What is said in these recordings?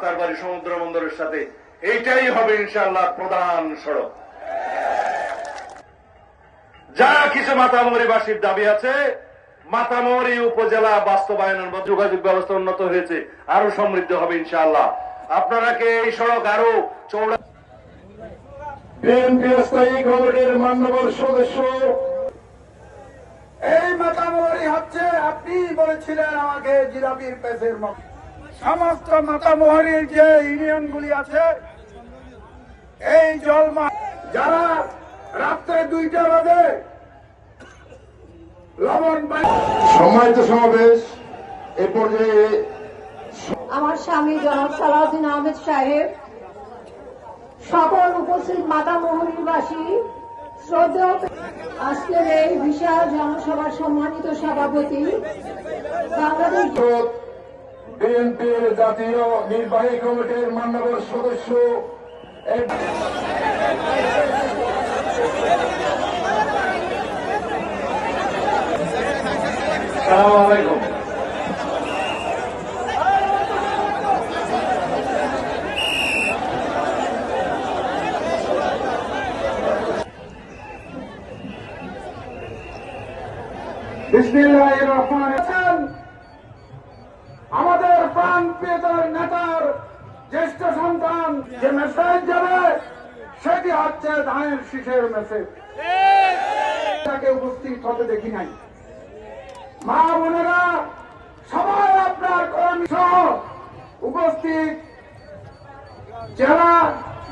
মাতারবাড়ি সমুদ্র বন্দরের সাথে এইটাই হবে ইনশাআল্লাহ প্রধান সড়ক। যা কিছু মাতামুহুরীবাসীর দাবি আছে, মাতামুহুরী উপজেলা বাস্তবায়নের মধ্যে যোগাযোগ ব্যবস্থা উন্নত হয়েছে, আরো সমৃদ্ধ হবে ইনশাআল্লাহ। আপনারা কি এই সড়ক আরো চৌড়া? বিএনপি স্থায়ী কমিটির মান্যবর সদস্য, এই মাতামুহুরী হচ্ছে, আপনি বলেছিলেন আমাকে জিলাপির পেছের মতো। সমস্ত মাতামুহুরীর যে ইউনিয়নগুলি আছে, এই জলমা যারা রাত্রে 2টা বাজে লবণ সম্মানিত সমাবেশ এ পর্যায়ে আমার স্বামী জনাব সালাউদ্দিন আহমেদ সাহেব, সকল উপস্থিত মাতামুহুরীবাসী, শ্রদ্ধেয় আজকের এই বিশাল জনসভার সম্মানিত সভাপতি, বাংলাদেশ বিএনপির জাতীয় নির্বাহী কমিটির মান্যবর সদস্য, আসসালামু আলাইকুম। বিসমিল্লাহির রহমানির রহিম। আমাদের প্রাণ প্রিয়তর নেতার জ্যেষ্ঠ সন্তান যে মেসেজ যাবে, সেটি হচ্ছে ধানের শীষের মেসেজ। তাকে উপস্থিত হতে দেখি নাই। মা বোনেরা সবাই আপনার কর্মী সহ উপস্থিত জেলা,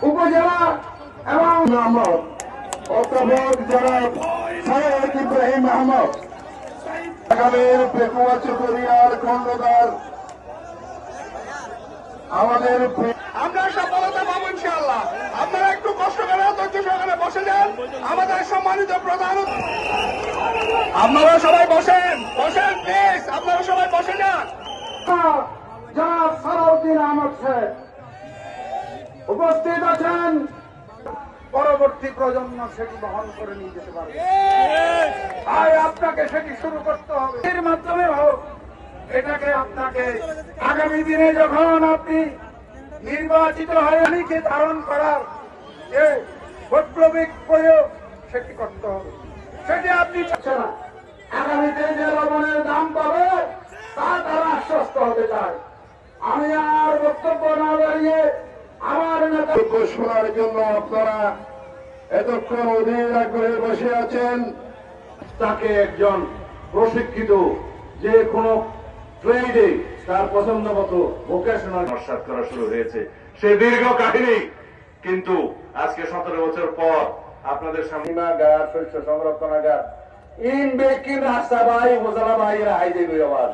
উপজেলা এবং অধ্যাপক জনাব সায়েদ ইব্রাহিম আহমদ, আগামীর পেকুয়া চুপরিয়ার খন্দকার, আমাদের আমরা সফলতা পাবো ইনশাআল্লাহ। আপনারা একটু কষ্ট করে ধৈর্য সহকারে বসে যান। আমাদের সম্মানিত প্রধান, আপনারা সবাই বসেন, বসেন প্লিজ, আপনারা সবাই বসে যান। জনাব সালাউদ্দিন আহমদ সাহেব উপস্থিত আছেন। পরবর্তী প্রজন্ম সেটি বহন করে নিয়ে যেতে পারবে। তাই আপনাকে সেটি শুরু করতে হবে, এর মাধ্যমে হোক। এটাকে আপনাকে আগামী দিনে যখন আপনি নির্বাচিত হয়ে আইনকে ধারণ করার যে বৈপ্লবিক প্রয়োগ, সেটি করতে হবে। সেটি আপনি চাচ্ছেন না। আগামীতে যে লবণের দাম পাবে তা তারা আশ্বস্ত হতে চায়। আমি আর বক্তব্য না বাড়িয়ে আমার নেতা শোনার জন্য আপনারা এতক্ষণ অধীর আগ্রহে বসে আছেন। তাকে একজন প্রশিক্ষিত যে কোনো ট্রেডে তার পছন্দ মতো ভোকেশনাল নস্যাৎ করা শুরু হয়েছে। সে দীর্ঘ কাহিনী, কিন্তু আজকে 17 বছর পর আপনাদের সামনে শস্য সংরক্ষণাগার ইন বেকিন রাস্তা ভাই উপজেলা ভাইয়েরা হাই দেবে আবার